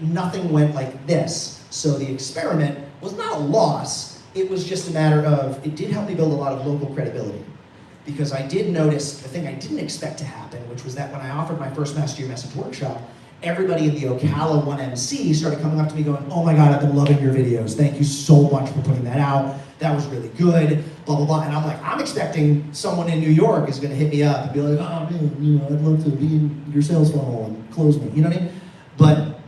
Nothing went like this. So the experiment was not a loss. It was just a matter of, it did help me build a lot of local credibility. Because I did notice the thing I didn't expect to happen, which was that when I offered my first Master Your Message workshop, everybody in the Ocala 1MC started coming up to me going, oh my God, I've been loving your videos. Thank you so much for putting that out. That was really good, blah, blah, blah. And I'm like, I'm expecting someone in New York is gonna hit me up and be like, oh man, I'd love to be in your sales funnel and close me, you know what I mean? But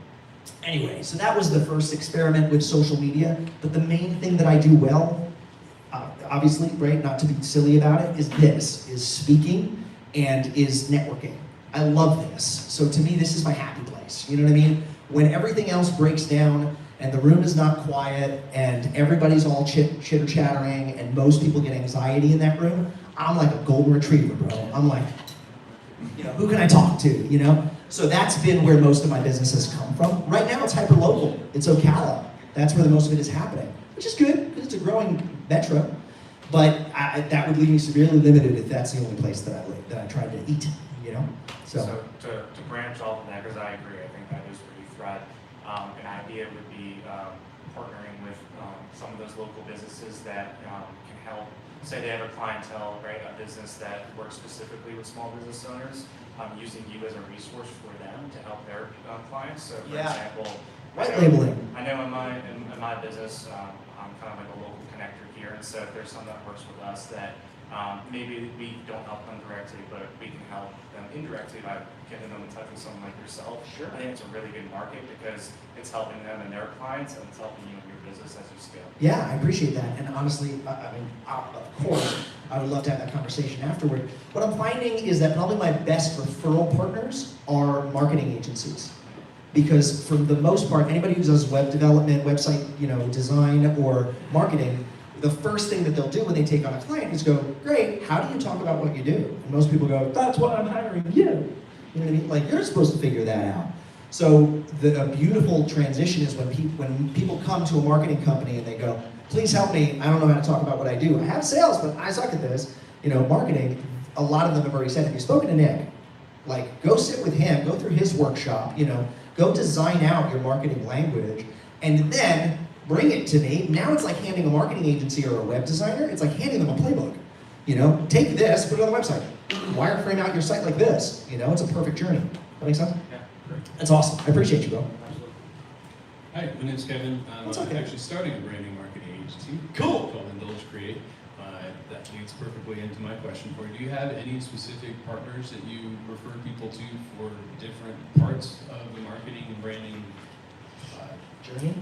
anyway, so that was the first experiment with social media. But the main thing that I do well, obviously, right, not to be silly about it, is speaking and is networking. I love this. So to me, this is my happy place. You know what I mean? When everything else breaks down and the room is not quiet and everybody's all chitter-chattering and most people get anxiety in that room, I'm like a golden retriever, bro. I'm like, who can I talk to, So that's been where most of my business has come from. Right now, it's hyper-local. It's Ocala. That's where the most of it is happening, which is good because it's a growing metro. But that would leave me severely limited if that's the only place that I tried to eat, So to branch off of that, because I agree, I think that is where you thrive. An idea would be partnering with some of those local businesses that can help. Say they have a clientele, right, a business that works specifically with small business owners, using you as a resource for them to help their clients. So, for example, white labeling. I know in my business, I'm kind of like a local connector here, and so if there's someone that works with us that maybe we don't help them directly, but we can help them indirectly by getting them in touch with someone like yourself. Sure. I think it's a really good market because it's helping them and their clients, and it's helping you and your business as you scale. Yeah, I appreciate that. And honestly, of course, I would love to have that conversation afterward. What I'm finding is that probably my best referral partners are marketing agencies. Because for the most part, anybody who does web development, website design, or marketing, the first thing that they'll do when they take on a client is go, great, how do you talk about what you do? And most people go, that's why I'm hiring you. You know what I mean? Like, you're supposed to figure that out. So a beautiful transition is when people come to a marketing company and they go, please help me, I don't know how to talk about what I do. I have sales, but I suck at this. Marketing, a lot of them have already said, have you spoken to Nick? Like, go sit with him, go through his workshop, go design out your marketing language, and then bring it to me. Now it's like handing a marketing agency or a web designer, it's like handing them a playbook. Take this, put it on the website. Wireframe out your site like this. It's a perfect journey. That makes sense? Yeah, great. That's awesome. I appreciate you, bro. Absolutely. Hi, my name's Kevin. What's up, I'm Kevin? actually starting a branding marketing agency. Cool. Called Indulge Create. That leads perfectly into my question for you. Do you have any specific partners that you refer people to for different parts of the marketing and branding Journey?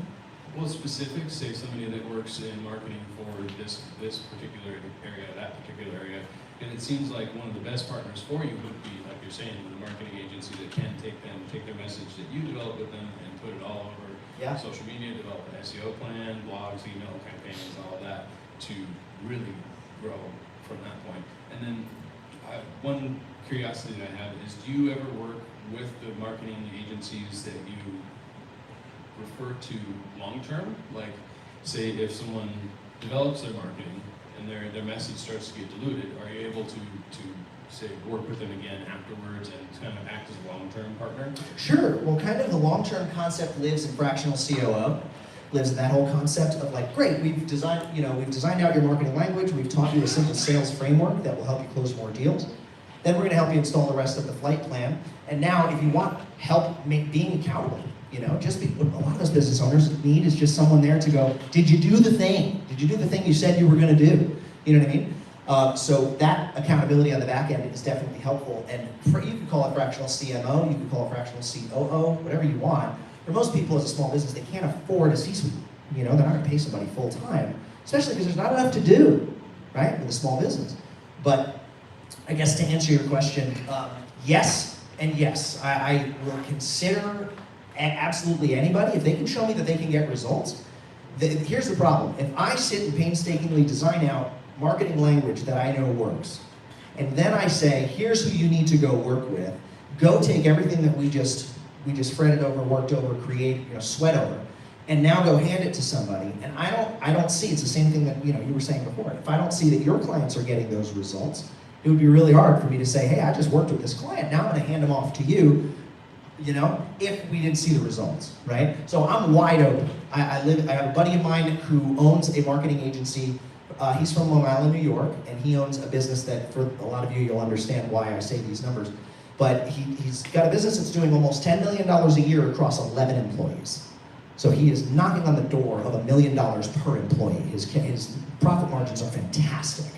well, specific, say somebody that works in marketing for this particular area, that particular area, and it seems like one of the best partners for you would be, like you're saying, the marketing agency that can take their message that you develop with them and put it all over Yeah. social media, develop an SEO plan, blogs, email campaigns, all of that to really grow from that point. And then one curiosity that I have is, do you ever work with the marketing agencies that you refer to long-term? Like, say if someone develops their marketing and their message starts to get diluted, are you able to say work with them again afterwards and kind of act as a long-term partner? Sure. Well, kind of the long-term concept lives in fractional COO. Lives in that whole concept of like, great, we've designed out your marketing language, we've taught you a simple sales framework that will help you close more deals. Then we're going to help you install the rest of the flight plan. And now, if you want help being accountable, what a lot of those business owners need is just someone there to go, did you do the thing? Did you do the thing you said you were going to do? You know what I mean? So that accountability on the back end is definitely helpful. And you could call it fractional CMO, you could call it fractional COO, whatever you want. For most people as a small business, they can't afford a C-suite. They're not going to pay somebody full time, especially because there's not enough to do, right, with a small business. But I guess to answer your question, yes and yes. I will consider absolutely anybody if they can show me that they can get results. Here's the problem. If I sit and painstakingly design out marketing language that I know works, and then I say, here's who you need to go work with, go take everything that we just fretted over, worked over, create, sweat over, and now go hand it to somebody. And I don't see, it's the same thing that you were saying before. If I don't see that your clients are getting those results, it would be really hard for me to say, hey, I just worked with this client, now I'm going to hand them off to you, if we didn't see the results, right? So I'm wide open. I have a buddy of mine who owns a marketing agency. He's from Long Island, New York, and he owns a business that, for a lot of you, you'll understand why I say these numbers. But he's got a business that's doing almost $10 million a year across 11 employees. So he is knocking on the door of $1 million per employee. His profit margins are fantastic.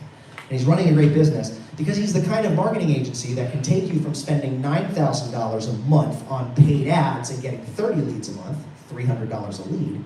And he's running a great business because he's the kind of marketing agency that can take you from spending $9,000 a month on paid ads and getting 30 leads a month, $300 a lead,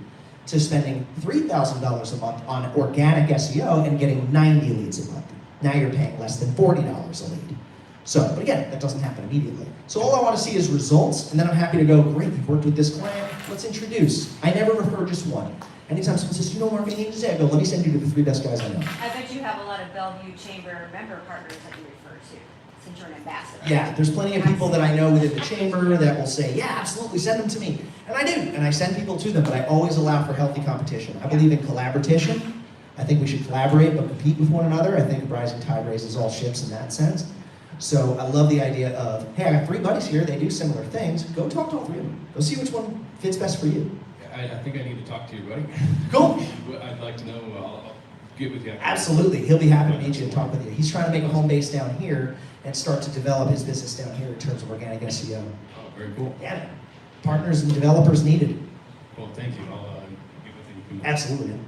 to spending $3,000 a month on organic SEO and getting 90 leads a month. Now you're paying less than $40 a lead. So, but again, that doesn't happen immediately. So all I want to see is results, and then I'm happy to go, great, you've worked with this client, let's introduce. I never refer just one. Anytime someone says, marketing agency, I go, let me send you to the 3 best guys I know. I bet you have a lot of Bellevue Chamber member partners that you refer to, since you're an ambassador. Yeah, there's plenty of people that I know within the chamber that will say, yeah, absolutely, send them to me. And I do, and I send people to them, but I always allow for healthy competition. I believe in collaboration. I think we should collaborate but compete with one another. I think rising tide raises all ships in that sense. So I love the idea of, hey, I got 3 buddies here, they do similar things. Go talk to all 3 of them. Go see which one fits best for you. I think I need to talk to your buddy. Cool. I'd like to know, I'll get with you. Absolutely, he'll be happy to meet you and talk with you. He's trying to make a home base down here and start to develop his business down here in terms of organic SEO. Oh, very cool. Yeah, partners and developers needed. Well, thank you. I'll get with you. Absolutely.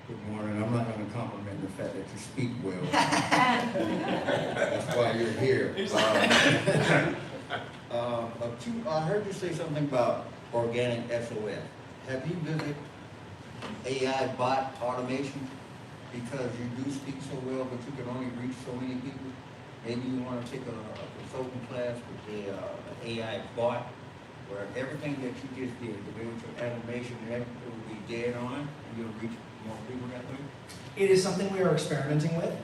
Good morning. I'm not going to compliment the fact that you speak well. That's why you're here. I heard you say something about organic SOS. Have you visited AI bot automation? Because you do speak so well, but you can only reach so many people. Maybe you want to take a consulting class with the AI bot, where everything that you just did, the way with your animation, it will be dead on, and you'll reach more people that way? It is something we are experimenting with.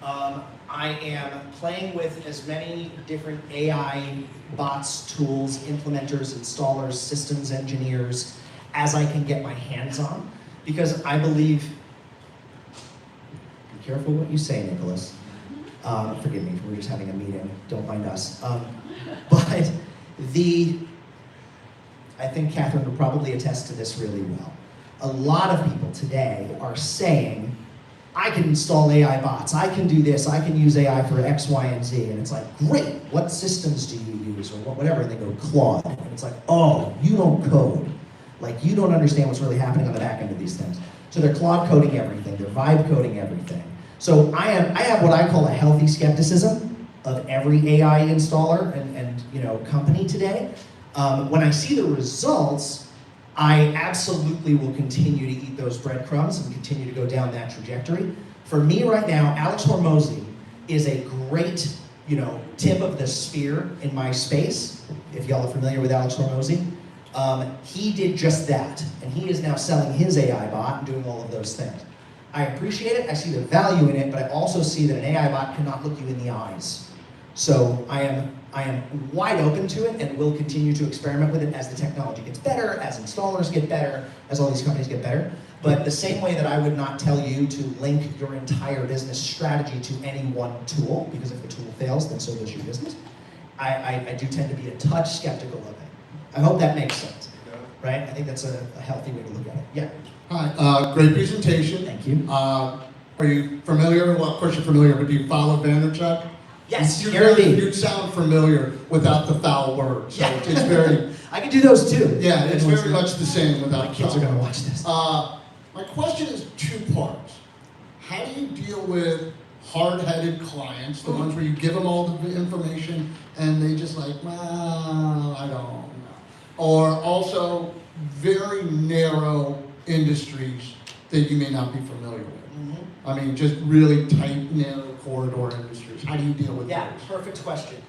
I am playing with as many different AI bots, tools, implementers, installers, systems engineers as I can get my hands on, because I believe, be careful what you say, Nicholas, Forgive me, we're just having a meeting, don't mind us. But I think Catherine would probably attest to this really well. A lot of people today are saying, I can install AI bots, I can do this, I can use AI for X, Y, and Z. And it's like, great, what systems do you use, or whatever? And they go, Claude. And it's like, oh, you don't code. Like, you don't understand what's really happening on the back end of these things. So they're Claude coding everything, they're Vibe coding everything. So I have what I call a healthy skepticism of every AI installer and company today. When I see the results, I absolutely will continue to eat those breadcrumbs and continue to go down that trajectory. For me right now, Alex Hormozi is a great, tip of the spear in my space. If y'all are familiar with Alex Hormozi, he did just that, and he is now selling his AI bot and doing all of those things. I appreciate it, I see the value in it, but I also see that an AI bot cannot look you in the eyes. So I am wide open to it and will continue to experiment with it as the technology gets better, as installers get better, as all these companies get better. But the same way that I would not tell you to link your entire business strategy to any one tool, because if the tool fails, then so does your business, I do tend to be a touch skeptical of it. I hope that makes sense, right? I think that's a healthy way to look at it. Yeah. Hi, great presentation. Thank you. Are you familiar? Well, of course you're familiar, but do you follow Vaynerchuk? Yes, You sound familiar without the foul words. So it's very. I can do those too. Yeah, it's very much the same without. My kids are going to watch this. My question is two parts. How do you deal with hard-headed clients, the ones where you give them all the information and they just like, well, I don't know. Or also very narrow industries that you may not be familiar with. Mm-hmm. I mean, just really tight, narrow corridor industries. How do you deal with those? Perfect question.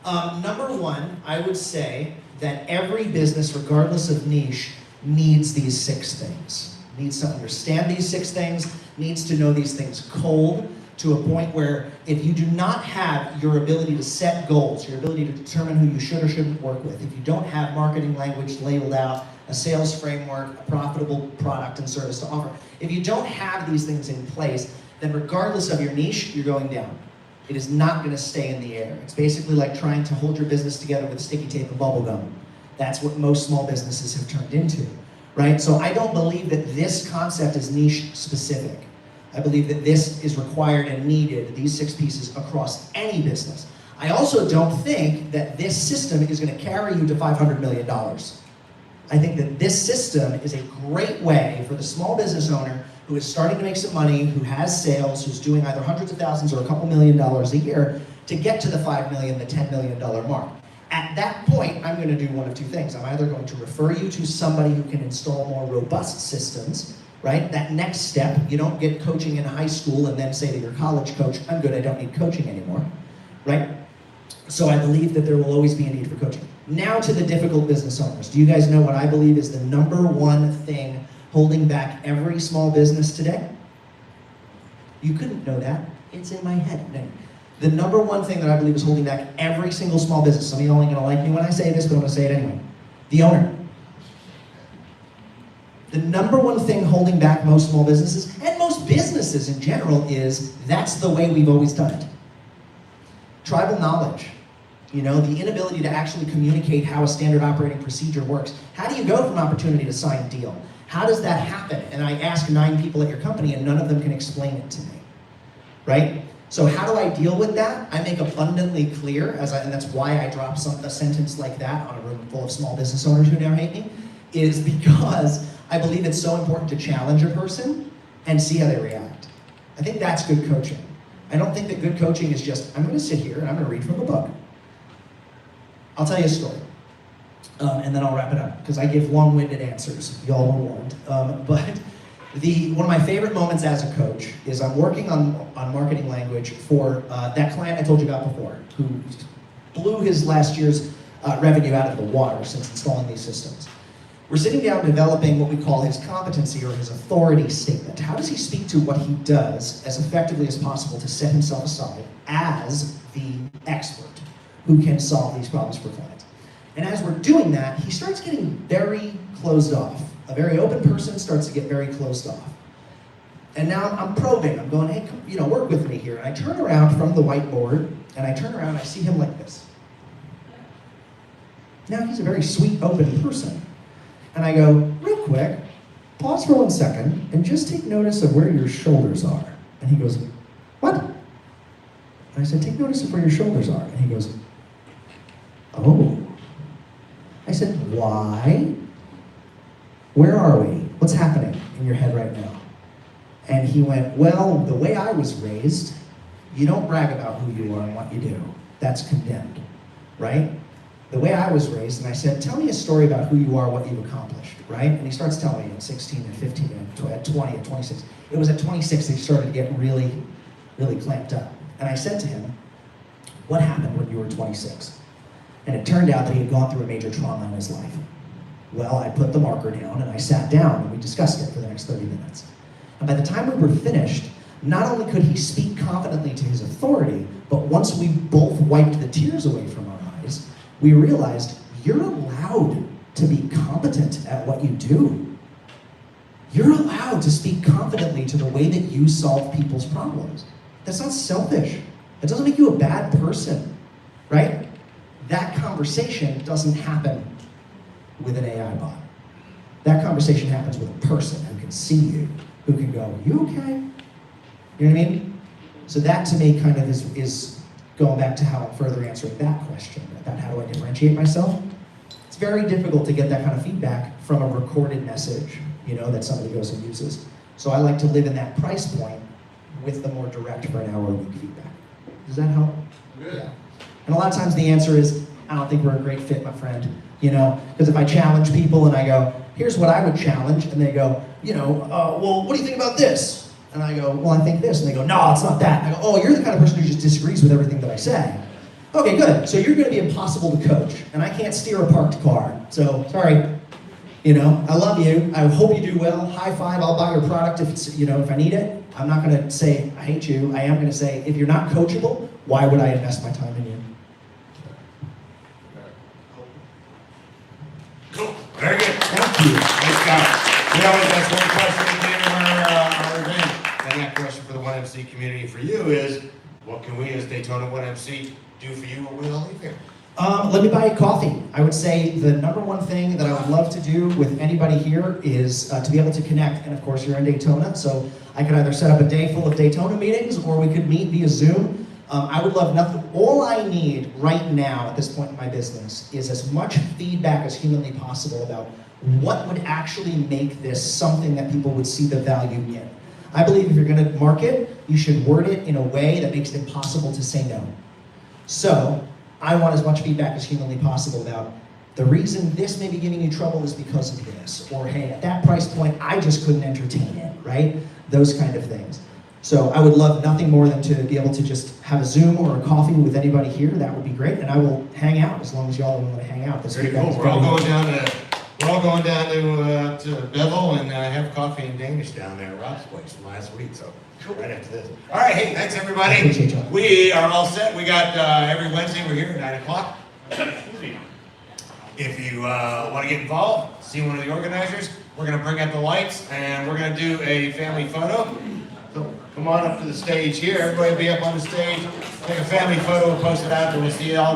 Number one, I would say that every business, regardless of niche, needs these 6 things. Needs to understand these 6 things, needs to know these things cold, to a point where if you do not have your ability to set goals, your ability to determine who you should or shouldn't work with, if you don't have marketing language labeled out, a sales framework, a profitable product and service to offer, if you don't have these things in place, then regardless of your niche, you're going down. It is not going to stay in the air. It's basically like trying to hold your business together with sticky tape and bubble gum. That's what most small businesses have turned into, right? So I don't believe that this concept is niche specific. I believe that this is required and needed, these 6 pieces, across any business. I also don't think that this system is going to carry you to $500 million. I think that this system is a great way for the small business owner who is starting to make some money, who has sales, who's doing either hundreds of thousands or a couple $1 million a year, to get to the $5 million, the $10 million mark. At that point, I'm going to do one of 2 things. I'm either going to refer you to somebody who can install more robust systems, right? That next step, you don't get coaching in high school and then say to your college coach, I'm good, I don't need coaching anymore, right? So I believe that there will always be a need for coaching. Now to the difficult business owners. Do you guys know what I believe is the number one thing holding back every small business today? You couldn't know that. It's in my head. No. The number one thing that I believe is holding back every single small business, some of you aren't going to like me when I say this, but I'm going to say it anyway. The owner. The number one thing holding back most small businesses, and most businesses in general, is that's the way we've always done it. Tribal knowledge. The inability to actually communicate how a standard operating procedure works. How do you go from opportunity to signed deal? How does that happen? And I ask 9 people at your company and none of them can explain it to me, right? So how do I deal with that? I make abundantly clear, and that's why I drop a sentence like that on a room full of small business owners who now hate me, is because I believe it's so important to challenge a person and see how they react. I think that's good coaching. I don't think that good coaching is just, I'm going to sit here and I'm going to read from a book. I'll tell you a story, and then I'll wrap it up, because I give long-winded answers. Y'all were warned. But one of my favorite moments as a coach is I'm working on marketing language for that client I told you about before, who blew his last year's revenue out of the water since installing these systems. We're sitting down developing what we call his competency or his authority statement. How does he speak to what he does as effectively as possible to set himself aside as the expert who can solve these problems for clients? And as we're doing that, he starts getting very closed off. A very open person starts to get very closed off. And now I'm probing. I'm going, hey, come, work with me here. And I turn around from the whiteboard, and I turn around and I see him like this. Now he's a very sweet, open person. And I go, real quick, pause for 1 second, and just take notice of where your shoulders are. And he goes, what? And I said, take notice of where your shoulders are. And he goes, oh. I said, why? Where are we? What's happening in your head right now? And he went, well, the way I was raised, you don't brag about who you are and what you do. That's condemned, right? The way I was raised, and I said, tell me a story about who you are, what you've accomplished, right? And he starts telling me at 16 and 15 and at 20 and 26. It was at 26 that he started to get really, really clamped up. And I said to him, what happened when you were 26? And it turned out that he had gone through a major trauma in his life. Well, I put the marker down and I sat down and we discussed it for the next 30 minutes. And by the time we were finished, not only could he speak confidently to his authority, but once we both wiped the tears away from our eyes, we realized you're allowed to be competent at what you do. You're allowed to speak confidently to the way that you solve people's problems. That's not selfish. It doesn't make you a bad person, right? That conversation doesn't happen with an AI bot. That conversation happens with a person who can see you, who can go, you okay? You know what I mean? So that to me kind of is going back to how I'm further answering that question about how do I differentiate myself. It's very difficult to get that kind of feedback from a recorded message, that somebody goes and uses. So I like to live in that price point with the more direct for an hour a week feedback. Does that help? Good. Yeah. And a lot of times the answer is, I don't think we're a great fit, my friend. Because if I challenge people and I go, here's what I would challenge, and they go, well, what do you think about this? And I go, well, I think this. And they go, no, it's not that. And I go, oh, you're the kind of person who just disagrees with everything that I say. Okay, good. So you're going to be impossible to coach, and I can't steer a parked car. So, sorry. I love you. I hope you do well. High five. I'll buy your product if I need it. I'm not going to say I hate you. I am going to say, if you're not coachable, why would I invest my time in you? Cool. Very good. Thank you. Thanks, guys. We always ask one question at the end of our event. And that question for the 1MC community for you is, what can we as Daytona 1MC do for you when we all leave here? Let me buy you coffee. I would say the number one thing that I would love to do with anybody here is to be able to connect. And of course, you're in Daytona, so I could either set up a day full of Daytona meetings or we could meet via Zoom. I would love nothing. All I need right now at this point in my business is as much feedback as humanly possible about what would actually make this something that people would see the value in. I believe if you're going to market, you should word it in a way that makes it impossible to say no. So I want as much feedback as humanly possible about the reason this may be giving you trouble is because of this, or hey, at that price point, I just couldn't entertain it, right? Those kind of things. So I would love nothing more than to be able to just have a Zoom or a coffee with anybody here. That would be great, and I will hang out as long as y'all want to hang out. Very cool. We're all going down to Bevel and have coffee in Danish down there at Rob's place from last week. So right after this. All right, hey, thanks everybody. I appreciate y'all. We are all set. We got every Wednesday we're here at 9 o'clock. If you want to get involved, see one of the organizers, we're going to bring up the lights and we're going to do a family photo. So come on up to the stage here. Everybody be up on the stage. Take a family photo, post it out, and we'll see you all next.